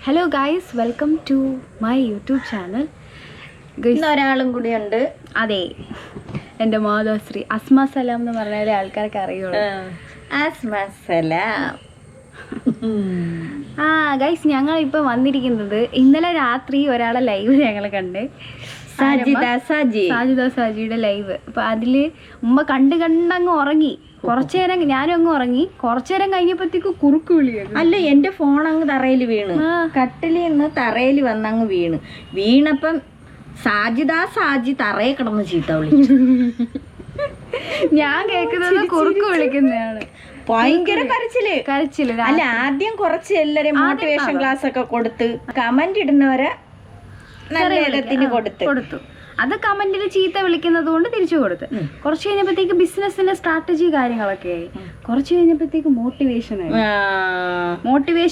Hello guys, welcome to my YouTube channel. ഒരാളും കൂടി ഉണ്ട്. അതെ, എൻ്റെ മാതാശ്രീ അസ്മ സലാം എന്ന് പറഞ്ഞാൽ ആൾക്കാർക്ക് അറിയുള്ളൂ. ഗൈസ്, ഞങ്ങൾ ഇപ്പൊ വന്നിരിക്കുന്നത് ഇന്നലെ രാത്രി ഒരാളെ ലൈവ് ഞങ്ങൾ കണ്ട്, സാജിദ സാജിയുടെ ലൈവ്. അപ്പൊ അതില് ഉമ്മ കണ്ടങ്ങ് ഉറങ്ങി. കുറച്ചു നേരം ഞാനും അങ്ങ് ഉറങ്ങി. കുറച്ചു നേരം കഴിഞ്ഞപ്പോഴത്തേക്ക് കുറുക്ക് വിളിയായിരുന്നു. അല്ല, എന്റെ ഫോൺ അങ്ങ് തറയിൽ വീണ്, കട്ടിലിൽ നിന്ന് തറയിൽ വന്നങ്ങ് വീണപ്പം സാജി തറയെ കിടന്ന് ചീത്ത വിളിച്ചു. ഞാൻ കേൾക്കുന്നത് കുറുക്ക് വിളിക്കുന്നതാണ്. ഭയങ്കര കരച്ചില്. അല്ല, ആദ്യം കുറച്ച് എല്ലാരും മോട്ടിവേഷൻ ക്ലാസ് ഒക്കെ കൊടുത്ത് കമന്റ് ഇടുന്നവരെ നല്ല ഇടത്തിന് കൊടുത്തു. അത് കമന്റിൽ ചീത്ത വിളിക്കുന്നത് കൊണ്ട് തിരിച്ചു കൊടുത്ത്. കുറച്ച് കഴിഞ്ഞപ്പോഴത്തേക്ക് ബിസിനസിന്റെ സ്ട്രാറ്റജി കാര്യങ്ങളൊക്കെ ആയി. കുറച്ച് കഴിഞ്ഞപ്പോഴത്തേക്ക് മോട്ടിവേഷൻ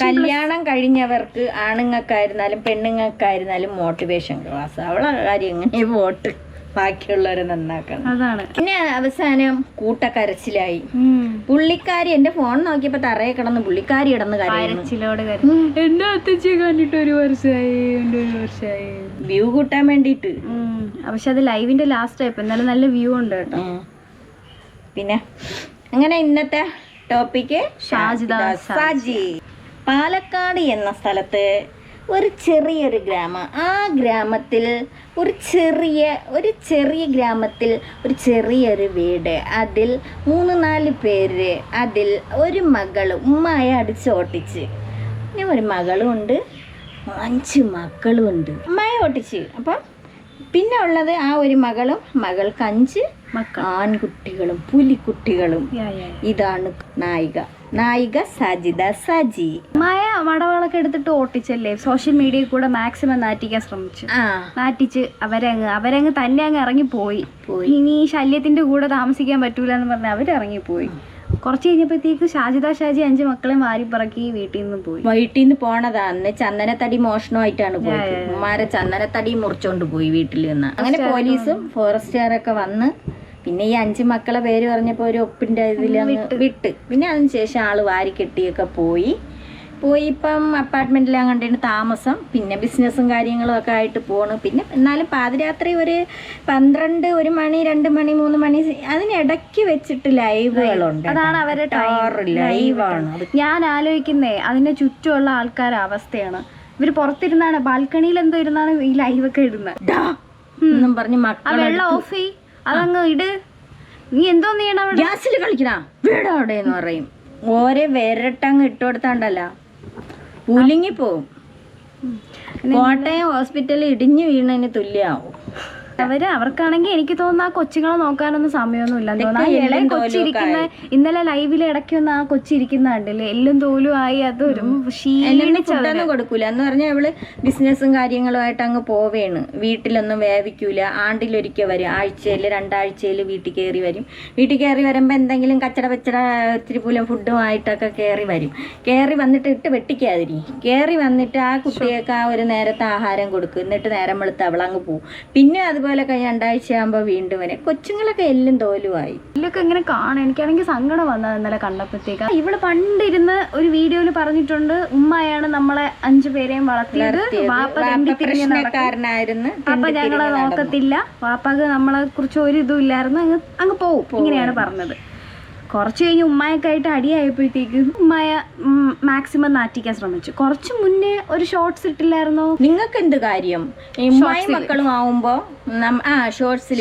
കല്യാണം കഴിഞ്ഞവർക്ക് ആണുങ്ങൾക്കായിരുന്നാലും പെണ്ണുങ്ങൾക്കായിരുന്നാലും മോട്ടിവേഷൻ ക്ലാസ്. അവളെ കാര്യം എങ്ങനെ വോട്ട് ബാക്കിയുള്ളവരെ നന്നാക്കണം. അതാണ്. പിന്നെ അവസാനം കൂട്ടക്കരച്ചിലായി. പുള്ളിക്കാരി എന്റെ ഫോൺ നോക്കിയപ്പോ തറയെ കിടന്ന് പുള്ളിക്കാരി കിടന്ന് കരച്ചിലോട് എന്റെ അത്തച്ചിയെ കണ്ടിട്ട് 1 വർഷമായി വ്യൂ കൂട്ടാൻ വേണ്ടിട്ട്. പക്ഷെ അത് ലൈവിന്റെ ലാസ്റ്റ് ആയപ്പോ എന്നാലും നല്ല വ്യൂ ഉണ്ട് കേട്ടോ. പിന്നെ അങ്ങനെ ഇന്നത്തെ ടോപ്പിക്ക് സാജി. പാലക്കാട് എന്ന സ്ഥലത്ത് ഒരു ചെറിയൊരു ഗ്രാമം. ആ ഗ്രാമത്തിൽ ഒരു ചെറിയ ഗ്രാമത്തിൽ ഒരു ചെറിയൊരു വീട്. അതിൽ 3-4 പേര്. അതിൽ ഒരു മകള് ഉമ്മയെ അടിച്ചോട്ടിച്ച്. പിന്നെ ഒരു മകളും ഉണ്ട്, 5 മക്കളും ഉണ്ട്. ഉമ്മയെ ഓട്ടിച്ച്. അപ്പം പിന്നെ ഉള്ളത് ആ ഒരു മകളും, മകൾക്ക് 5 ആൺകുട്ടികളും പുലിക്കുട്ടികളും. ഇതാണ് നായിക സാജിദ സാജി. മായ വടവളൊക്കെ എടുത്തിട്ട് ഓട്ടിച്ചല്ലേ സോഷ്യൽ മീഡിയയിൽ കൂടെ മാക്സിമം നാറ്റിക്കാൻ ശ്രമിച്ചു. നാറ്റിച്ച് അവരങ്ങ് തന്നെ അങ്ങ് ഇറങ്ങിപ്പോയി. ഇനി ശല്യത്തിന്റെ കൂടെ താമസിക്കാൻ പറ്റൂല എന്ന് പറഞ്ഞ് അവരിറങ്ങിപ്പോയി. കുറച്ച് കഴിഞ്ഞപ്പോഴത്തേക്ക് സാജിദ സാജി 5 മക്കളെ വാരിപ്പറക്കി വീട്ടിൽ നിന്ന് പോണതാ. അന്ന് ചന്ദനത്തടി മോഷണമായിട്ടാണ് പോയത്. ഉമ്മാരെ ചന്ദനത്തടി മുറിച്ചോണ്ട് പോയി വീട്ടിൽ നിന്ന്. അങ്ങനെ പോലീസും ഫോറസ്റ്റുകാരൊക്കെ വന്ന് പിന്നെ ഈ 5 മക്കളെ പേര് പറഞ്ഞപ്പോ ഒരു ഒപ്പിന്റെ ഇതിൽ വിട്ട്. പിന്നെ അതിനുശേഷം ആള് വാരി കെട്ടിയൊക്കെ പോയി. ഇപ്പം അപ്പാർട്ട്മെന്റിലാണ് കണ്ടിട്ട് താമസം. പിന്നെ ബിസിനസ്സും കാര്യങ്ങളും ഒക്കെ ആയിട്ട് പോണു. പിന്നെ എന്നാലും പാതിരാത്രി ഒരു 12, 1 മണി, 2 മണി, 3 മണി അതിനിടയ്ക്ക് വെച്ചിട്ട് ലൈവുകളുണ്ട്. അതാണ് അവരുടെ ലൈവാണ്. ഞാൻ ആലോചിക്കുന്നേ അതിന്റെ ചുറ്റുമുള്ള ആൾക്കാരുടെ അവസ്ഥയാണ്. ഇവര് പുറത്തിരുന്നാണ് ബാൽക്കണിയിൽ എന്തോ ഇരുന്നാണ് ഈ ലൈവൊക്കെ ഇടുന്നത് എന്നും പറഞ്ഞ് മക്കൾ വെള്ളം ഓഫ് ചെയ്, അതങ്ങ് ഇട്, നീ എന്തോ ചെയ്യണം, ഗ്യാസിൽ കളിക്കണ വീട് അവിടെ എന്ന് പറയും. ഓരോ വിരട്ടങ്ങ് ഇട്ടുകൊടുത്താണ്ടല്ല പുലുങ്ങിപ്പോവും. കോട്ടയം ഹോസ്പിറ്റലിൽ ഇടിഞ്ഞു വീണതിന് തുല്യമാവും. അവർക്കാണെങ്കിൽ എനിക്ക് തോന്നുന്നു ആ കൊച്ചുങ്ങളെ നോക്കാനൊന്നും സമയമൊന്നുമില്ല. ഇന്നലെ ലൈവില് ഇടയ്ക്ക് ഒന്ന് ആ കൊച്ചിരിക്കുന്ന കണ്ടില്ലേ, എല്ലും തോലും ആയി. അതൊരു ഫുഡൊന്നും കൊടുക്കൂല എന്ന് പറഞ്ഞാൽ അവള് ബിസിനസ്സും കാര്യങ്ങളുമായിട്ട് അങ്ങ് പോവേണ്. വീട്ടിലൊന്നും വേവിക്കൂല. ആണ്ടിലൊരിക്കൽ വരും, ആഴ്ചയിൽ 2 ആഴ്ചയിൽ വീട്ടിൽ കയറി വരും. വീട്ടിൽ കയറി വരുമ്പോൾ എന്തെങ്കിലും കച്ചട ഇത്തിരി പുലം ഫുഡുമായിട്ടൊക്കെ കയറി വരും. കയറി വന്നിട്ട് ഇട്ട് വെട്ടിക്കാതിരിക്കും. കയറി വന്നിട്ട് ആ കുട്ടിയൊക്കെ ആ ഒരു നേരത്തെ ആഹാരം കൊടുക്കും. എന്നിട്ട് നേരം വെളുത്ത് അവളങ്ങ് പോവും. പിന്നെ അതുപോലെ 2 ആഴ്ചയാകുമ്പോ വീണ്ടും വരെ കൊച്ചുങ്ങളൊക്കെ എല്ലും തോലുമായി. ഇതിലൊക്കെ ഇങ്ങനെ കാണാൻ എനിക്കാണെങ്കിൽ സങ്കടം വന്നത് ഇന്നലെ കണ്ടപ്പോഴത്തേക്ക്. ഇവള് പണ്ടിരുന്ന് ഒരു വീഡിയോയിൽ പറഞ്ഞിട്ടുണ്ട്, ഉമ്മയാണ് നമ്മളെ 5 പേരെയും വളർത്തിയത്, പ്രശ്നക്കാരനായിരുന്നു, അപ്പൊ ഞങ്ങളെ നോക്കത്തില്ല, വാപ്പാക്ക് നമ്മളെ കുറിച്ച് ഒരു ഇതും ഇല്ലായിരുന്നു, അങ്ങ് പോവും, ഇങ്ങനെയാണ് പറഞ്ഞത്. കുറച്ച് കഴിഞ്ഞ് ഉമ്മായൊക്കെ ആയിട്ട് അടിയായപ്പോഴത്തേക്ക് ഉമ്മായ മാക്സിമം നാറ്റിക്കാൻ ശ്രമിച്ചു. കുറച്ച് മുന്നേ ഒരു ഷോർട്സ് ഇട്ടില്ലായിരുന്നോ? നിങ്ങൾക്ക് എന്ത് കാര്യം, ഉമ്മായും മക്കളും ആവുമ്പോ ഷോർട്സിൽ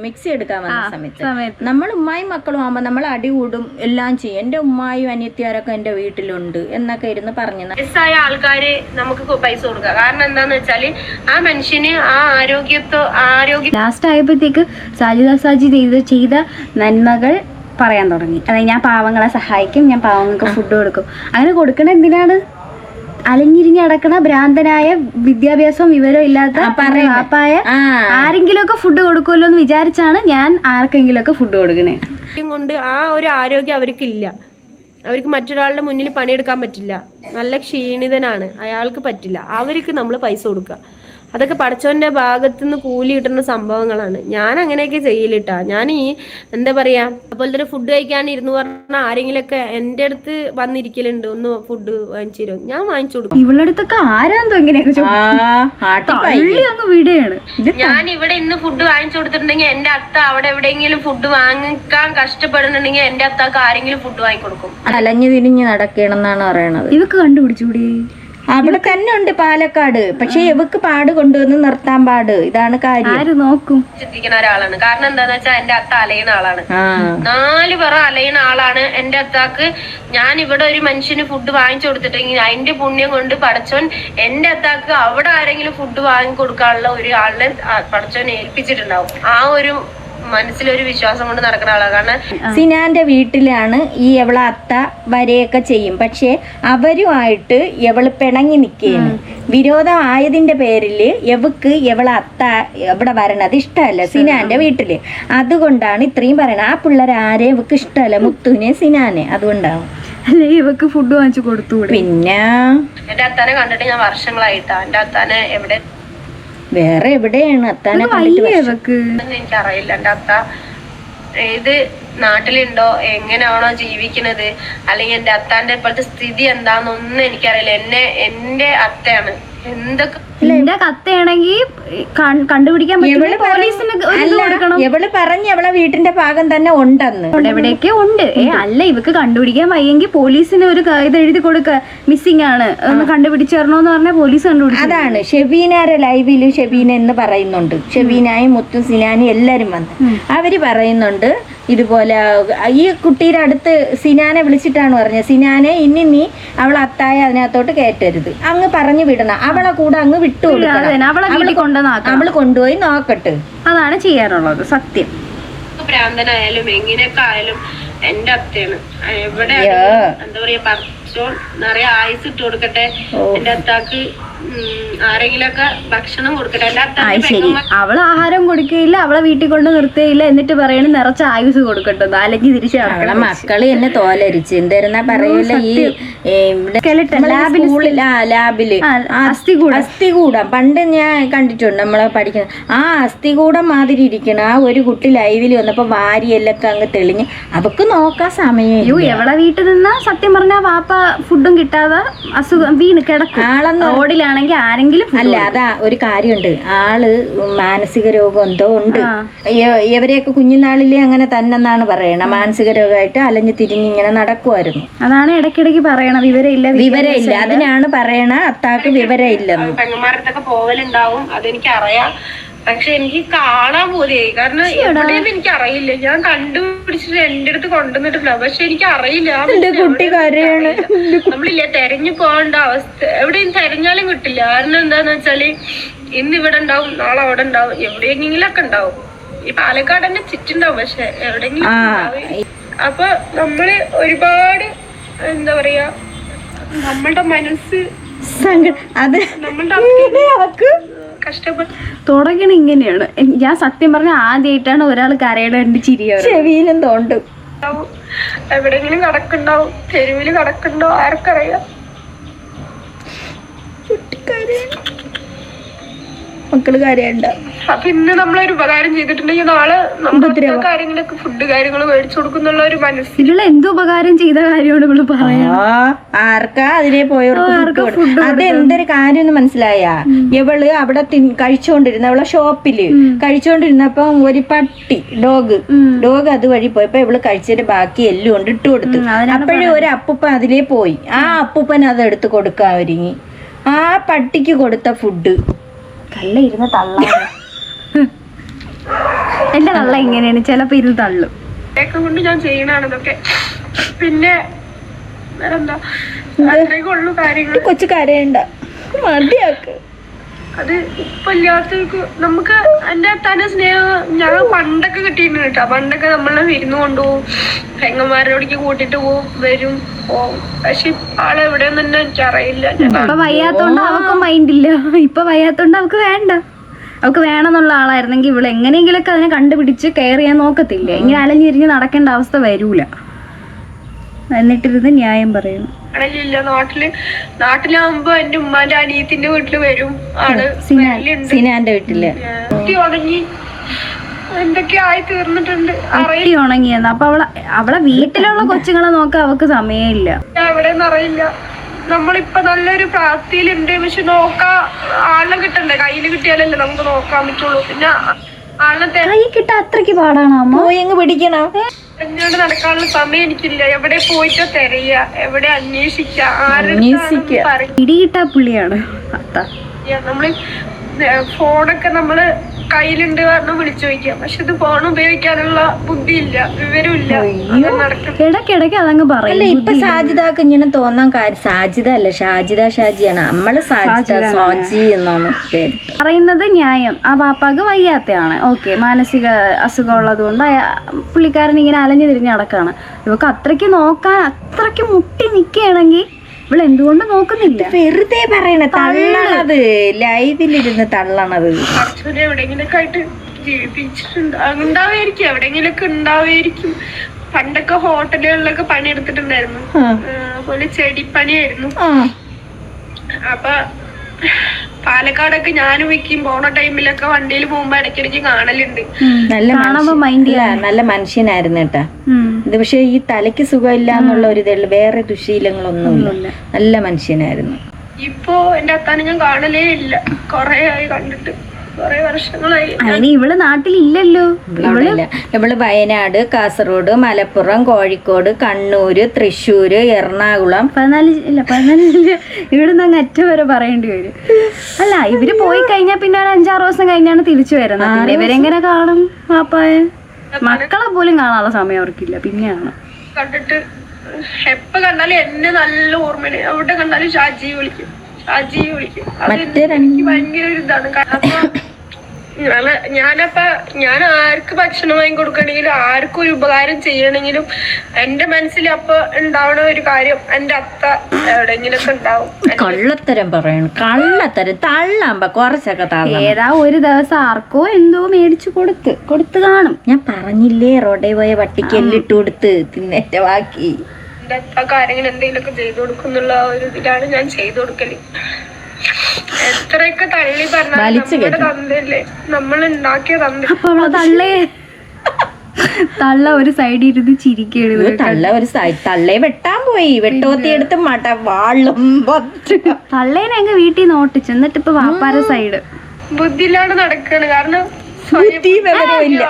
മിക്സി എടുക്കാൻ വന്ന സമയത്ത് നമ്മൾ ഉമ്മായും മക്കളും ആവുമ്പോ നമ്മൾ അടി കൂടും, എല്ലാം ചെയ്യും. എന്റെ ഉമ്മായും അനിയത്തിയാരൊക്കെ എന്റെ വീട്ടിലുണ്ട് എന്നൊക്കെ ഇരുന്ന് പറഞ്ഞു. വയസ്സായ ആൾക്കാര് നമുക്ക് പൈസ കൊടുക്കുക. കാരണം എന്താന്ന് വെച്ചാല് ആ മനുഷ്യന് ആ ആരോഗ്യം ലാസ്റ്റ് ആയപ്പോഴത്തേക്ക് സാജിദ സാജി ചെയ്ത നന്മകൾ പറയാൻ തുടങ്ങി. അതായത് ഞാൻ പാവങ്ങളെ സഹായിക്കും, ഞാൻ പാവങ്ങൾക്ക് ഫുഡ് കൊടുക്കും. അങ്ങനെ കൊടുക്കണ എന്തിനാണ്? അലഞ്ഞിരിഞ്ഞ് നടക്കണ ഭ്രാന്തനായ വിദ്യാഭ്യാസം വിവരം ഇല്ലാത്ത പാപ്പായ ആരെങ്കിലും ഒക്കെ ഫുഡ് കൊടുക്കുമല്ലോ എന്ന് വിചാരിച്ചാണ് ഞാൻ ആർക്കെങ്കിലും ഒക്കെ ഫുഡ് കൊടുക്കണേ. കൊണ്ട് ആ ഒരു ആരോഗ്യം അവർക്കില്ല. അവർക്ക് മറ്റൊരാളുടെ മുന്നിൽ പണിയെടുക്കാൻ പറ്റില്ല. നല്ല ക്ഷീണിതനാണ്, അയാൾക്ക് പറ്റില്ല. അവർക്ക് നമ്മൾ പൈസ കൊടുക്കുക. അതൊക്കെ പടച്ചോന്റെ ഭാഗത്തുനിന്ന് കൂലി കിട്ടുന്ന സംഭവങ്ങളാണ്. ഞാൻ അങ്ങനെയൊക്കെ ചെയ്യലിട്ടാ. ഞാൻ ഈ എന്താ പറയാ അതുപോലെ തന്നെ ഫുഡ് കഴിക്കാൻ ഇരുന്ന് പറഞ്ഞാൽ ആരെങ്കിലൊക്കെ എന്റെ അടുത്ത് വന്നിരിക്കലുണ്ട്, ഒന്ന് ഫുഡ് വാങ്ങിച്ചു തരും, ഞാൻ വാങ്ങിച്ചു കൊടുക്കും. ഇവളുടെ അടുത്തൊക്കെ ആരാന്തോ ഇങ്ങനെയൊക്കെ വീടാണ്. ഞാൻ ഇവിടെ ഇന്ന് ഫുഡ് വാങ്ങിച്ചു കൊടുത്തിട്ടുണ്ടെങ്കിൽ എന്റെ അത്ത അവിടെ എവിടെയെങ്കിലും ഫുഡ് വാങ്ങിക്കാൻ കഷ്ടപ്പെടുന്നുണ്ടെങ്കിൽ എന്റെ അത്താക്ക് ആരെങ്കിലും ഫുഡ് വാങ്ങിക്കൊടുക്കും. അലഞ്ഞു തിരിഞ്ഞ് നടക്കണമെന്നാണ് പറയണത്. ഇവക്ക് കണ്ടുപിടിച്ചൂടെ? അവിടെ തന്നെ ഉണ്ട് പാലക്കാട്, പക്ഷെ ഇവക്ക് പാട് കൊണ്ടുവന്ന് നിർത്താൻ പാട്. ഇതാണ് കാര്യം. ആര് നോക്കും? ചിന്തിക്കുന്ന ഒരാളാണ്. കാരണം എന്താന്ന് വെച്ചാൽ എന്റെ അത്ത അലയുന്ന ആളാണ്, 4 പേർ അലയുന്ന ആളാണ് എന്റെ അത്താക്ക്. ഞാൻ ഇവിടെ ഒരു മനുഷ്യന് ഫുഡ് വാങ്ങിച്ചു കൊടുത്തിട്ടെങ്കിൽ അതിന്റെ പുണ്യം കൊണ്ട് പടച്ചോൻ എന്റെ അത്താക്ക് അവിടെ ആരെങ്കിലും ഫുഡ് വാങ്ങി കൊടുക്കാനുള്ള ഒരു ആളിനെ പടച്ചോൻ ഏൽപ്പിച്ചിട്ടുണ്ടാവും. ആ ഒരു മനസ്സിലൊരു വിശ്വാസം കൊണ്ട് നടക്കുന്ന ആളാണ്. കാരണം സിനാന്റെ വീട്ടിലാണ് ഈ എവളെ അത്ത വരെയൊക്കെ ചെയ്യും, പക്ഷെ അവരുമായിട്ട് എവള് പിണങ്ങി നിൽക്കുകയാണ്. വിരോധം ആയതിന്റെ പേരില് എവക്ക് എവളെ അത്ത ഇവിടെ വരണത് ഇഷ്ടമല്ല സിനാന്റെ വീട്ടില്. അതുകൊണ്ടാണ് ഇത്രയും പറയണത്. ആ പിള്ളേരെ ആരെ ഇവക്ക് ഇഷ്ടമല്ല, മുത്തുവിനെ സിനാനെ. അതുകൊണ്ടാണ് അല്ലെ ഇവക്ക് ഫുഡ് വാങ്ങിച്ചു കൊടുത്തു. പിന്നെ എന്റെ അത്താനെ കണ്ടിട്ട് ഞാൻ വർഷങ്ങളായിട്ടാ. എന്റെ അത്താനെ എവിടെ വേറെ എവിടെയാണ് അത്താനെ കണ്ടിട്ട് എനിക്കറിയില്ല. എന്റെ അത്ത ഏത് നാട്ടിലുണ്ടോ, എങ്ങനെയാണോ ജീവിക്കുന്നത്, അല്ലെങ്കിൽ എന്റെ അത്താന്റെ ഇപ്പോഴത്തെ സ്ഥിതി എന്താന്നൊന്നും എനിക്കറിയില്ല. എന്റെ അത്തയാണ് എന്തൊക്കെ എന്റെ കത്തയാണെങ്കിൽ കണ്ടുപിടിക്കാൻ പറ്റില്ല. പോലീസിന് കൊടുക്കണം. എവള് പറഞ്ഞ് എവളെ വീട്ടിന്റെ ഭാഗം തന്നെ ഉണ്ടെന്ന്. എവിടെയൊക്കെ ഉണ്ട്. അല്ല ഇവക്ക് കണ്ടുപിടിക്കാൻ വയ്യെങ്കിൽ പോലീസിന് ഒരു ഇത് എഴുതി കൊടുക്ക, മിസ്സിംഗ് ആണ്, ഒന്ന് കണ്ടുപിടിച്ചു തരണോന്ന് പറഞ്ഞാൽ പോലീസ് കണ്ടുപിടിച്ചു. അതാണ് ഷെബീനാരെ ലൈവില് ഷെബീന എന്ന് പറയുന്നുണ്ട്. ഷെബീനായും മുത്തു സിനാനും എല്ലാരും വന്ന് അവര് പറയുന്നുണ്ട് ഇതുപോലെ. ഈ കുട്ടിയുടെ അടുത്ത് സിനാനെ വിളിച്ചിട്ടാണ് പറഞ്ഞത്, സിനാനെ ഇനി നീ അവളെ അത്തായ അതിനകത്തോട്ട് കയറ്റരുത്, അങ്ങ് പറഞ്ഞു വിടണം, അവളെ കൂടെ അങ്ങ് വിട്ടു കൊടുക്കണം, അവള് കൊണ്ടുപോയി നോക്കട്ടെ. അതാണ് ചെയ്യാറുള്ളത്. സത്യം. ഭ്രാന്തനായാലും എങ്ങനെയൊക്കെ ആയാലും എന്റെ അത്തയാണ്. എവിടെ എന്താ പറയാ പറിച്ചോൺ നിറയെ ആയുസ് ഇട്ട് കൊടുക്കട്ടെ. എന്റെ അത്താക്ക് ആരെങ്കിലൊക്കെ ഭക്ഷണം കൊടുക്കട്ടെ. ശരി, അവള് ആഹാരം കൊടുക്കുകയില്ല, അവളെ വീട്ടിൽ കൊണ്ട് നിർത്തുകയില്ല, എന്നിട്ട് പറയണ നിറച്ച ആയുസ് കൊടുക്കട്ടെ, അല്ലെങ്കിൽ തിരിച്ച് അവളെ മക്കള് എന്നെ തോലരിച്ച് എന്തായിരുന്നാ പറയല്ല. ഈ ലാബില് അസ്ഥികൂടം പണ്ട് ഞാൻ കണ്ടിട്ടുണ്ട് നമ്മളെ പഠിക്കുന്ന. ആ അസ്ഥികൂടം മാതിരി ഇരിക്കണം. ആ ഒരു കുട്ടി ലൈവില് വന്നപ്പോ വാരിയെല്ലൊക്കെ അങ്ങ് തെളിഞ്ഞ് അവക്ക് നോക്കാൻ സമയം. എവളെ വീട്ടിൽ നിന്നാ സത്യം പറഞ്ഞാ വാപ്പ ഫുഡും കിട്ടാതെ അസുഖം വീണ് കിടക്കും. റോഡിലാണെങ്കിൽ ആരെങ്കിലും അല്ല. അതാ ഒരു കാര്യമുണ്ട്, ആള് മാനസിക രോഗം എന്തോ ഉണ്ട്. ഇവരെയൊക്കെ കുഞ്ഞുനാളിലെ അങ്ങനെ തന്നെന്നാണ് പറയണ. മാനസിക രോഗമായിട്ട് അലഞ്ഞു തിരിഞ്ഞ് ഇങ്ങനെ നടക്കുമായിരുന്നു. അതാണ് ഇടയ്ക്കിടയ്ക്ക് പറയണ വിവരമില്ല. അതിനാണ് പറയണ അത്താക്ക് വിവരമില്ലെന്ന്. പെങ്ങന്മാരത്തൊക്കെ പോവലുണ്ടാവും, അതെനിക്ക് അറിയാം. പക്ഷെ എനിക്ക് കാണാൻ പോലെയായി. കാരണം എവിടെയെന്ന് എനിക്ക് അറിയില്ല. ഞാൻ കണ്ടുപിടിച്ചിട്ട് എന്റെ അടുത്ത് കൊണ്ടുവന്നിട്ടില്ല, പക്ഷെ എനിക്ക് അറിയില്ല. കുട്ടി കരയാണ്. നമ്മളില്ല തെരഞ്ഞു പോകേണ്ട അവസ്ഥ. എവിടെയും തെരഞ്ഞാലും കിട്ടില്ല. കാരണം എന്താന്ന് വെച്ചാല് ഇന്ന് ഇവിടെ ഉണ്ടാവും, നാളെ അവിടെ ഉണ്ടാവും, എവിടെയെങ്കിലും ഒക്കെ ഉണ്ടാവും. ഈ പാലക്കാട് തന്നെ ചുറ്റുണ്ടാവും, പക്ഷെ എവിടെയെങ്കിലും. അപ്പൊ നമ്മള് ഒരുപാട് എന്താ പറയാ നമ്മളുടെ മനസ്സ് അത് നമ്മളുടെ കഷ്ടപ്പെട്ട് തുടങ്ങണ ഇങ്ങനെയാണ്. ഞാൻ സത്യം പറഞ്ഞ ആദ്യമായിട്ടാണ് ഒരാൾ കരയുടെ രണ്ട് ചിരിയാണ്. ചെവിയിലും തോണ്ടും. എവിടെയെങ്കിലും കടക്കുണ്ടാവും, തെരുവില് കടക്കുണ്ടോ ആർക്കറിയാം. മക്കള് കരയണ്ട. അപ്പൊ ഇന്ന് നമ്മളൊരു ഉപകാരം ചെയ്തിട്ടുണ്ടെങ്കിൽ നാളെ നമ്മുടെ കാര്യങ്ങളൊക്കെ ഫുഡ് കാര്യങ്ങൾ മേടിച്ചു കൊടുക്കുന്നുള്ള ഒരു മനസ്സിൽ. ഇതിലുള്ള എന്ത് ഉപകാരം ചെയ്ത കാര്യമാണ് ഇവള് പറയാ. ആർക്കാ അതിനെ പോയവർക്ക് അത് എന്തൊരു കാര്യം എന്ന് മനസ്സിലായ. ഇവള് അവിടെ കഴിച്ചോണ്ടിരുന്ന അവളെ ഷോപ്പില് കഴിച്ചോണ്ടിരുന്നപ്പോ ഒരു പട്ടി ഡോഗ് അതുവഴി പോയപ്പോ ഇവള് കഴിച്ചതിന്റെ ബാക്കി എല്ലാം കൊണ്ട് ഇട്ട് കൊടുത്തു. അപ്പോഴും ഒരു അപ്പൂപ്പൻ അതിലേ പോയി. ആ അപ്പൂപ്പൻ അത് എടുത്ത് കൊടുക്കാൻ ഒരുങ്ങി. ആ പട്ടിക്ക് കൊടുത്ത ഫുഡ് കള്ള ഇരുന്ന് തള്ളാണ്. എന്റെ തള്ള ഇങ്ങനെയാണ്, ചിലപ്പോ ഇരുന്ന് തള്ളും. കൊണ്ട് ഞാൻ ചെയ്യണാണ് ഇതൊക്കെ. പിന്നെ വേറെന്താ അത്രയ്ക്കുള്ളൂ കാര്യങ്ങൾ. കൊച്ചു കരയണ്ട, മടിയാക്ക്. അത് ഇപ്പൊ ഇല്ലാത്തവർക്ക് നമുക്ക് എന്റെ തന്നെ സ്നേഹം ഞാൻ പണ്ടൊക്കെ കിട്ടിയിരുന്നു കേട്ടോ. പണ്ടൊക്കെ നമ്മളെ വിരുന്ന് കൊണ്ടുപോകും, പെങ്ങന്മാരോടേക്ക് കൂട്ടിട്ട് പോവും, വരും പോവും. പക്ഷെ ആളെവിടെയൊന്നും തന്നെ എനിക്കറിയില്ല. ഇപ്പൊ വയ്യാത്തോണ്ട് അവക്ക് മൈൻഡില്ല. ഇപ്പൊ വയ്യാത്തോണ്ട് അവക്ക് വേണ്ട. അവക്ക് വേണമെന്നുള്ള ആളായിരുന്നെങ്കിൽ ഇവള് എങ്ങനെയെങ്കിലൊക്കെ അതിനെ കണ്ടുപിടിച്ച് കെയർ ചെയ്യാൻ നോക്കത്തില്ല. ഇങ്ങനെ അലഞ്ഞിരിഞ്ഞ് നടക്കേണ്ട അവസ്ഥ വരൂല. എന്നിട്ടിരുന്ന് ന്യായം പറയുന്നു. ആളില്ല നാട്ടിലാവുമ്പോ എന്റെ ഉമ്മാന്റെ അനിയത്തിന്റെ വീട്ടില് വരും ആള്. സിനാന്റെ വീട്ടില് ഉണങ്ങി എന്തൊക്കെ ആയി തീർന്നിട്ടുണ്ട്. കുട്ടി ഉണങ്ങിയെന്ന്. അപ്പൊ അവളെ വീട്ടിലുള്ള കൊച്ചുങ്ങളെ നോക്കാൻ അവക്ക് സമയമില്ല. എവിടെന്ന് അറിയില്ല. നമ്മളിപ്പൊ നല്ലൊരു പ്രാപ്തിയിലുണ്ട്, പക്ഷെ ആളിനെ കിട്ടണ്ടേ? കയ്യില് കിട്ടിയാലല്ലേ നമുക്ക് നോക്കാൻ പറ്റുള്ളൂ. പിന്നെ ആളിനെ കൈ കിട്ടാൻ അത്രയ്ക്ക് പാടാണോ അമ്മ? പോയി അങ്ങ് പിടിക്കണം. എന്നോട് നടക്കാനുള്ള സമയം എനിക്കില്ല. എവിടെ പോയിട്ടോ തെരയ, എവിടെ അന്വേഷിക്ക, പിടികിട്ടാ പുള്ളിയാണ് അത്ത. നമ്മള് ഫോണൊക്കെ നമ്മള് കയ്യിലുണ്ട് കാരണം വിളിച്ചു ചോദിക്കാം. പക്ഷെ ഇത് ഫോൺ ഉപയോഗിക്കാനുള്ള ബുദ്ധിയില്ല, വിവരമില്ല. ഇടയ്ക്കിടയ്ക്ക് അതങ്ങ് പറയും. ഇപ്പൊ സാജിദാക്ക് ഇങ്ങനെ തോന്നാൻ കാര്യം സാജിദ അല്ല, ഷാജിദാണ്. നമ്മള് സാജി എന്നാണ് പേര് പറയുന്നത്. ന്യായം ആ പാപ്പാക്ക് വയ്യാത്തയാണ്. ഓക്കെ, മാനസിക അസുഖം ഉള്ളത് കൊണ്ട് പുള്ളിക്കാരൻ ഇങ്ങനെ അലഞ്ഞു തിരിഞ്ഞ് നടക്കാണ്. ഇവക്ക് അത്രയ്ക്ക് നോക്കാൻ അത്രയ്ക്ക് മുട്ടി നിക്കുകയാണെങ്കിൽ ഇവിടെ എന്തുകൊണ്ട് നോക്കുന്നില്ല? വെറുതെ പറയണ തള്ളണത്, ലൈവിലിരുന്ന് തള്ളണത്. എവിടെയെങ്കിലൊക്കെ ആയിട്ട് ജീവിപ്പിച്ചിട്ടുണ്ട്, ഉണ്ടാവായിരിക്കും, എവിടെയെങ്കിലൊക്കെ ഉണ്ടാവായിരിക്കും. പണ്ടൊക്കെ ഹോട്ടലുകളിലൊക്കെ പണിയെടുത്തിട്ടുണ്ടായിരുന്നു. അതുപോലെ ചെടിപ്പണിയായിരുന്നു. അപ്പൊ പാലക്കാടൊക്കെ ഞാനും വെക്കും പോണ ടൈമിലൊക്കെ വണ്ടിയിൽ പോകുമ്പോ ഇടയ്ക്കിടയ്ക്ക് കാണലുണ്ട്. നല്ല മനുഷ്യനായിരുന്നു കേട്ടാ. ഇത് പക്ഷെ ഈ തലയ്ക്ക് സുഖമില്ല എന്നുള്ള ഒരു ഇതേ, വേറെ ദുശീലങ്ങളൊന്നുമില്ല. നല്ല മനുഷ്യനായിരുന്നു. ഇപ്പൊ എന്റെ അത്താനെ ഞാൻ കാണലേ ഇല്ല. കൊറേ ആയി കണ്ടിട്ട്, കൊറേ വർഷങ്ങളായി. ഇവള് നാട്ടിലില്ലല്ലോ. ഇവള് വയനാട്, കാസർഗോഡ്, മലപ്പുറം, കോഴിക്കോട്, കണ്ണൂര്, തൃശ്ശൂര്, എറണാകുളം. 14 ഇവിടുന്ന് അങ്ങ് അറ്റം വരെ പറയേണ്ടി വരും. അല്ല, ഇവര് പോയി കഴിഞ്ഞാ പിന്നെ ഒരു 5-6 ദിവസം കഴിഞ്ഞാണ് തിരിച്ചു വരുന്നത്. ഇവരെങ്ങനെ കാണും പാപ്പായ? മക്കളെ പോലും കാണാനുള്ള സമയം അവർക്കില്ല. പിന്നെയാണ് കണ്ടിട്ട് എപ്പ കണ്ടാലും എന്നെ നല്ല ഓർമ്മയാണ്. എവിടെ കണ്ടാലും ഷാജി വിളിക്കും. എനിക്ക് ഭയങ്കര ഒരു ഇതാണ്. ഞാൻ ആർക്ക് ഭക്ഷണം വാങ്ങി കൊടുക്കണെങ്കിലും ആർക്കും ഒരു ഉപകാരം ചെയ്യണെങ്കിലും എന്റെ മനസ്സിൽ അപ്പൊ ഉണ്ടാവണ ഒരു കാര്യം എന്റെ അത്ത എവിടെയെങ്കിലൊക്കെ ഉണ്ടാവും. കള്ളത്തരം പറയണം, കള്ളത്തരം തള്ളാമ്പ കുറച്ചൊക്കെ തള്ള. ഏതാ ഒരു ദിവസം ആർക്കോ എന്തോ മേടിച്ചു കൊടുത്ത് കാണും. ഞാൻ പറഞ്ഞില്ലേ, റോഡേ പോയ പട്ടിക്ക് എല്ലിട്ട് കൊടുത്ത് തിന്നേറ്റ ബാക്കി. എന്റെ അത്ത കാര്യങ്ങൾ എന്തെങ്കിലുമൊക്കെ ചെയ്തു കൊടുക്കുന്നുള്ള ഒരു ഇതിലാണ് ഞാൻ ചെയ്തു കൊടുക്കല്. എത്രയൊക്കെ തള്ളി പറഞ്ഞാൽ തന്തല്ലേ, നമ്മൾ ഉണ്ടാക്കിയ തന്ത. അപ്പൊ തള്ള ഒരു സൈഡിൽ ഇരുന്ന് ചിരിക്കുകയാണ്. തള്ളയെ വെട്ടാൻ പോയി, വെട്ടോത്തി എടുത്ത് മട വാളും തള്ളേനെ അങ്ങ് വീട്ടിൽ നിന്ന് ഓട്ടിച്ചു. എന്നിട്ട് ഇപ്പൊ വാപ്പാര സൈഡ് ബുദ്ധിയിലാണ് നടക്കാണ്. കാരണം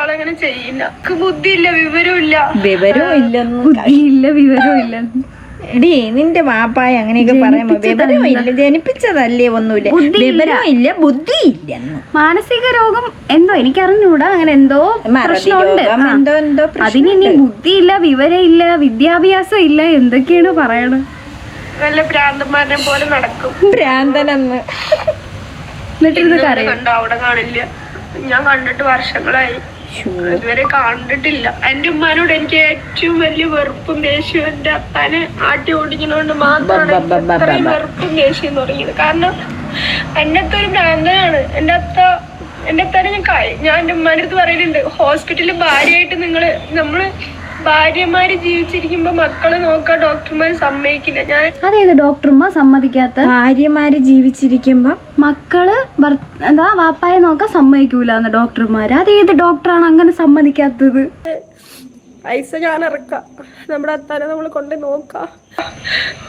ആളങ്ങനെ ചെയ്യില്ല. ബുദ്ധിയില്ല, വിവരമില്ല. വിവരമില്ല. എടീ, നിന്റെ വാപ്പായ അങ്ങനെയൊക്കെ പറയുമ്പോ വിവരവും ഇല്ല, ജനിപ്പിച്ചതല്ലേ, ഒന്നുമില്ല, വിവരവും ഇല്ല, ബുദ്ധിയില്ല. മാനസിക രോഗം എന്തോ എനിക്കറിഞ്ഞൂടാ, അങ്ങനെ എന്തോ പ്രശ്നമുണ്ട്. അതിന് ഇനി ബുദ്ധിയില്ല, വിവരമില്ല, വിദ്യാഭ്യാസം ഇല്ല, എന്തൊക്കെയാണ് പറയണത്? നല്ല ഭ്രാന്തന്മാരെ പോലെ നടക്കും. ഭ്രാന്തനെന്ന് കണ്ടോ? അവിടെ കാണില്ല. ഞാൻ കണ്ടിട്ട് വർഷങ്ങളായി, ഇതുവരെ കണ്ടിട്ടില്ല. എന്റെ ഉമ്മാനോട് എനിക്ക് ഏറ്റവും വലിയ വെറുപ്പും ദേഷ്യവും എന്റെ അത്താനെ ആട്ടി ഓടിക്കുന്നതുകൊണ്ട് മാത്രമാണ് ഇത്രയും വെറുപ്പും ദേഷ്യം തുടങ്ങിയത്. കാരണം എന്റെ അത്ത ഒരു ഭ്രാന്തനാണ്. എന്റെ അത്താനെ ഞാൻ എന്റെ ഉമ്മാന്റെ അടുത്ത് പറയുന്നുണ്ട്, ഹോസ്പിറ്റലിൽ ഭാര്യയായിട്ട് നമ്മള് ഭാര്യമാര് ജീവിച്ചിരിക്കുമ്പോ മക്കളെ നോക്കാൻ ഡോക്ടർമാര് സമ്മതിക്കില്ല. അതേത് ഡോക്ടർമാർ സമ്മതിക്കാത്ത? ഭാര്യമാര് ജീവിച്ചിരിക്കുമ്പോ മക്കള് വാപ്പായെ നോക്കാൻ സമ്മതിക്കൂലെന്ന് ഡോക്ടർമാര്. അതേത് ഡോക്ടറാണ് അങ്ങനെ സമ്മതിക്കാത്തത്? പൈസ ഞാൻ ഇറക്കാം, നമ്മുടെ അത്താനെ നമ്മൾ കൊണ്ട് നോക്കാം,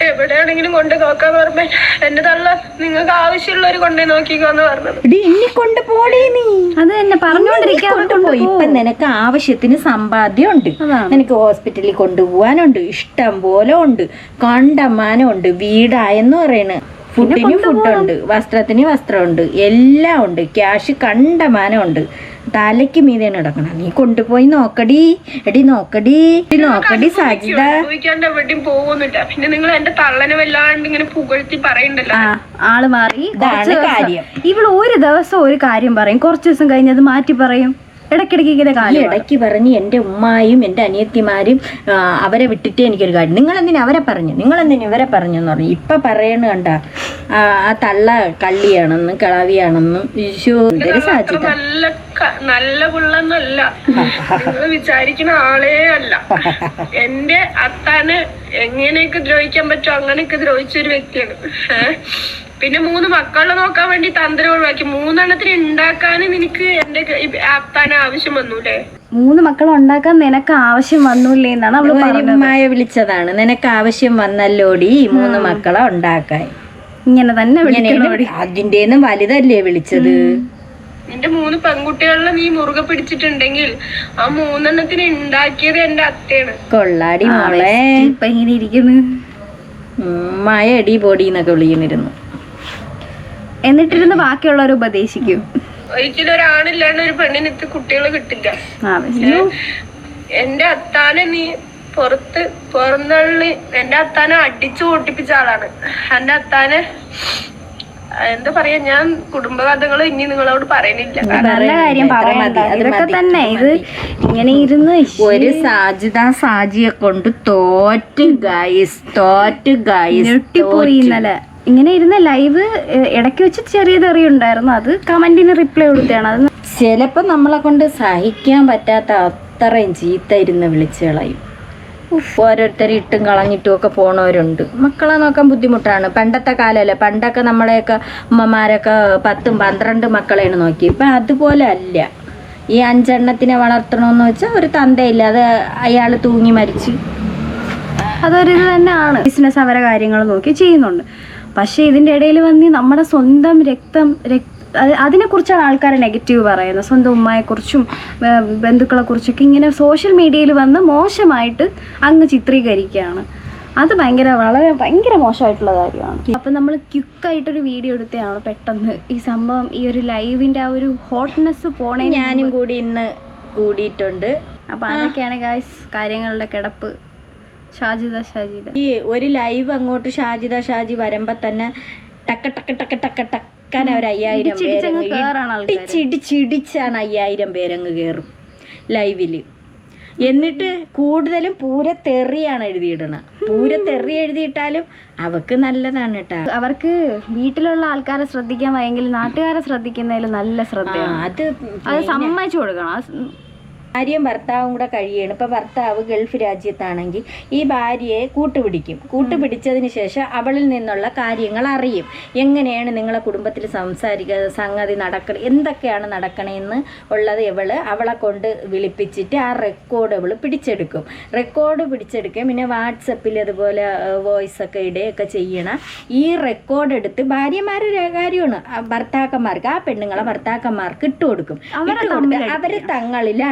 എവിടെയാണെങ്കിലും കൊണ്ട് നോക്കാന്ന് പറഞ്ഞ എന്റെ തള്ള നിങ്ങൾക്ക് ആവശ്യമുള്ളവര് കൊണ്ടേ നോക്കിക്കോന്ന് പറഞ്ഞത്. അത് തന്നെ പറഞ്ഞോണ്ടിരിക്കാൻ. ഇപ്പൊ നിനക്ക് ആവശ്യത്തിന് സമ്പാദ്യം ഉണ്ട്, നിനക്ക് ഹോസ്പിറ്റലിൽ കൊണ്ടുപോകാനുണ്ട്, ഇഷ്ടം പോലെ ഉണ്ട്, കണ്ടമാനം ഉണ്ട്, വീടായെന്ന് പറയണ്, ഫുഡിന് ഫുഡുണ്ട്, വസ്ത്രത്തിന് വസ്ത്രമുണ്ട്, എല്ലാം ഉണ്ട്, ക്യാഷ് കണ്ടമാനം ഉണ്ട്. തലയ്ക്ക് മീതെ നടക്കണം. നീ കൊണ്ടുപോയി നോക്കടി, നോക്കടി സാജിദ. എവിടെയും പോകുന്നില്ല. പിന്നെ നിങ്ങൾ എന്റെ തള്ളനെ വല്ലാണ്ട് ഇങ്ങനെ പുകഴ്ത്തി പറയണ്ടല്ലോ. ആള് മാറി. കാര്യം ഇവള് ഒരു ദിവസം ഒരു കാര്യം പറയും, കുറച്ചു ദിവസം കഴിഞ്ഞത് മാറ്റി പറയും. ഇടയ്ക്ക് പറഞ്ഞ് എൻ്റെ ഉമ്മായും എൻ്റെ അനിയത്തിമാരും അവരെ വിട്ടിട്ടേ എനിക്കൊരു കാര്യം. നിങ്ങളെന്തിനും അവരെ പറഞ്ഞു, നിങ്ങളെന്തിനും ഇവരെ പറഞ്ഞു എന്ന് പറഞ്ഞു. ഇപ്പൊ പറയണ കണ്ട ആ തള്ള കള്ളിയാണെന്നും കളവിയാണെന്നും. നല്ല നല്ല പുള്ളന്നല്ല, നിങ്ങൾ വിചാരിക്കുന്ന ആളേ അല്ല. എന്റെ അത്താന് എങ്ങനെയൊക്കെ ദ്രോഹിക്കാൻ പറ്റുമോ അങ്ങനെയൊക്കെ ദ്രോഹിച്ചൊരു വ്യക്തിയാണ്. പിന്നെ 3 മക്കളെ നോക്കാൻ വേണ്ടി തന്ത്രം ഒഴിവാക്കി 3 എണ്ണത്തിന് ഉണ്ടാക്കാൻ നിനക്ക് എന്റെ അത്താന് ആവശ്യം വന്നൂലേ? 3 മക്കളെ ഉണ്ടാക്കാൻ നിനക്ക് ആവശ്യം വന്നൂല്ലേ എന്നാണ് അവള് വരുമായ വിളിച്ചതാണ്. നിനക്ക് ആവശ്യം വന്നല്ലോടി 3 മക്കളെ ഉണ്ടാക്കാൻ. ഇങ്ങനെ തന്നെ വിളിക്കണോടി. അതിന്റെന്നും വലുതല്ലേ വിളിച്ചത്. നിന്റെ 3 പെൺകുട്ടികളിലെ നീ മുറുകെ പിടിച്ചിട്ടുണ്ടെങ്കിൽ ആ 3 എണ്ണത്തിന് ഉണ്ടാക്കിയത് എന്റെ അത്തയാണ്. കൊള്ളാടി മോളെ. ഇപ്പൊ ഇങ്ങനെ ഇരിക്കുന്നു. മായ എടി പൊടി എന്നൊക്കെ വിളിക്കുന്നിരുന്നു. എന്നിട്ടിരുന്ന് ബാക്കിയുള്ളവർ ഉപദേശിക്കും. ഒരിക്കലും ഒരാണില്ലാണ്ട് ഒരു പെണ്ണിനത്ത് കുട്ടികളെ കിട്ടില്ല. എന്റെ അത്താനെ നീ പുറന്തള്ളി എന്റെ അത്താനെ അടിച്ചു ഓട്ടിപ്പിച്ച ആളാണ്. എന്റെ അത്താനെ എന്താ പറയാ, ഞാൻ കുടുംബകഥകൾ ഇനി നിങ്ങളോട് പറയുന്നില്ല. നല്ല കാര്യം പറയണ്ട. ഇതൊക്കെ തന്നെ ഇത് ഇങ്ങനെ ഇരുന്ന് ഒരു സാജിയെ കൊണ്ട് തോറ്റ് ഗൈസ് ഞെട്ടിപ്പോയി ഇന്നലെ. ഇങ്ങനെ ഇരുന്ന ലൈവ് ഇടയ്ക്ക് വെച്ച് ചെറിയ തെറിയുണ്ടായിരുന്നു. അത് കമന്റിന് റിപ്ലൈ കൊടുത്തതാണ്. അത് ചിലപ്പോ നമ്മളെ കൊണ്ട് സഹിക്കാൻ പറ്റാത്ത അത്രയും ചീത്ത ഇരുന്ന് വിളിച്ചു കളയും. ഓരോരുത്തർ ഇട്ടും കളഞ്ഞിട്ടും ഒക്കെ പോണവരുണ്ട്. മക്കളെ നോക്കാൻ ബുദ്ധിമുട്ടാണ്. പണ്ടത്തെ കാലമല്ല, പണ്ടൊക്കെ നമ്മളെയൊക്കെ അമ്മമാരൊക്കെ 10-12 മക്കളെയാണ് നോക്കി. ഇപ്പം അതുപോലെ അല്ല. ഈ 5 എണ്ണത്തിനെ വളർത്തണമെന്ന് വെച്ചാൽ ഒരു തന്തയില്ലാതെ അയാൾ തൂങ്ങി മരിച്ച്. അതൊരിത് തന്നെയാണ്. ബിസിനസ് അവരെ കാര്യങ്ങൾ നോക്കി ചെയ്യുന്നുണ്ട്. പക്ഷേ ഇതിൻ്റെ ഇടയിൽ വന്ന് നമ്മുടെ സ്വന്തം അതിനെക്കുറിച്ചാണ് ആൾക്കാർ നെഗറ്റീവ് പറയുന്നത്. സ്വന്തം ഉമ്മയെക്കുറിച്ചും ബന്ധുക്കളെക്കുറിച്ചൊക്കെ ഇങ്ങനെ സോഷ്യൽ മീഡിയയിൽ വന്ന് മോശമായിട്ട് അങ്ങ് ചിത്രീകരിക്കുകയാണ്. അത് ഭയങ്കര മോശമായിട്ടുള്ള കാര്യമാണ്. അപ്പം നമ്മൾ ക്വിക്കായിട്ടൊരു വീഡിയോ എടുത്തതാണ് പെട്ടെന്ന് ഈ സംഭവം, ഈ ഒരു ലൈവിൻ്റെ ആ ഒരു ഹോട്ട്നെസ് പോണേ ഞാനും കൂടി ഇന്ന് കൂടിയിട്ടുണ്ട്. അപ്പം അതൊക്കെയാണ് ഗായ്സ് കാര്യങ്ങളുടെ കിടപ്പ്. ഷാജിദ ഈ ഒരു ലൈവ് അങ്ങോട്ട് ഷാജി വരുമ്പോ തന്നെ ടക്ക ടക്കാൻ അവർ 5000 ചിടിച്ചാണ് 5000 പേരങ്ങ് കയറും ലൈവില്. എന്നിട്ട് കൂടുതലും പൂരത്തെറിയാണ് എഴുതിയിടണം. പൂരത്തെറി എഴുതിയിട്ടാലും അവക്ക് നല്ലതാണ് കേട്ടോ. അവർക്ക് വീട്ടിലുള്ള ആൾക്കാരെ ശ്രദ്ധിക്കാൻ വയ്യെങ്കിൽ നാട്ടുകാരെ ശ്രദ്ധിക്കുന്നതിൽ നല്ല ശ്രദ്ധയാണ്. അത് സമ്മതിച്ചു കൊടുക്കണം. ഭാര്യയും ഭർത്താവും കൂടെ കഴിയണം. ഇപ്പം ഭർത്താവ് ഗൾഫ് രാജ്യത്താണെങ്കിൽ ഈ ഭാര്യയെ കൂട്ടുപിടിച്ചതിന് ശേഷം അവളിൽ നിന്നുള്ള കാര്യങ്ങൾ അറിയും. എങ്ങനെയാണ് നിങ്ങളെ കുടുംബത്തിൽ സംഗതി എന്തൊക്കെയാണ് നടക്കണമെന്ന് ഉള്ളത് അവളെ കൊണ്ട് വിളിപ്പിച്ചിട്ട് ആ റെക്കോർഡ് അവൾ പിടിച്ചെടുക്കും. പിന്നെ വാട്സപ്പിൽ അതുപോലെ വോയിസ് ഒക്കെ ഇടുകയൊക്കെ ചെയ്യണം. ഈ റെക്കോർഡ് എടുത്ത് ഭാര്യമാരുടെ കാര്യമാണ് ഭർത്താക്കന്മാർക്ക്, ആ പെണ്ണുങ്ങളെ ഭർത്താക്കന്മാർക്ക് ഇട്ടുകൊടുക്കും. അവരെ തങ്ങളിൽ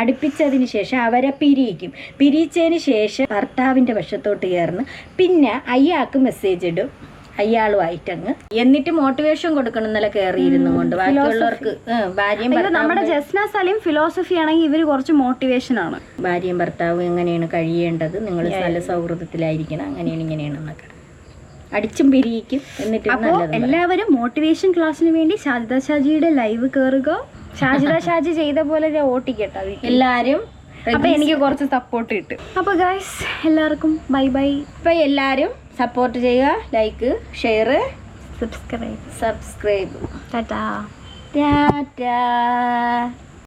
അടുപ്പിച്ചതിന് ശേഷം അവരെ പിരിയിച്ചതിന് ശേഷം ഭർത്താവിൻ്റെ വശത്തോട്ട് ചേർന്ന് പിന്നെ അയാൾക്ക് മെസ്സേജ് ഇടും അയാളുമായിട്ടങ്ങ്. എന്നിട്ട് മോട്ടിവേഷൻ കൊടുക്കണം. ഇന്നലെ കയറിയിരുന്നു കൊണ്ട് ബാക്കിയുള്ളവർക്ക് ഭാര്യയും നമ്മുടെ ജസ്ന സലീം ഫിലോസഫി ആണെങ്കിൽ ഇവര് കുറച്ച് മോട്ടിവേഷൻ ആണ്. ഭാര്യയും ഭർത്താവും എങ്ങനെയാണ് കഴിയേണ്ടത്, നിങ്ങൾ നല്ല സൗഹൃദത്തിലായിരിക്കണം, അങ്ങനെയാണ് ഇങ്ങനെയാണെന്നൊക്കെ അടിച്ചും പിരിയിക്കും. എന്നിട്ട് എല്ലാവരും മോട്ടിവേഷൻ ക്ലാസ്സിന് വേണ്ടി ഷാജിയുടെ ലൈവ് കയറുക. ഷാജി ചെയ്ത പോലെ ഓട്ടിക്കട്ടെ എല്ലാരും. അപ്പൊ എനിക്ക് കുറച്ച് സപ്പോർട്ട് കിട്ടും. അപ്പൊ ഗൈസ് എല്ലാവർക്കും ബൈ. ഇപ്പൊ എല്ലാരും സപ്പോർട്ട് ചെയ്യുക. Like, share, subscribe. ടാറ്റാ.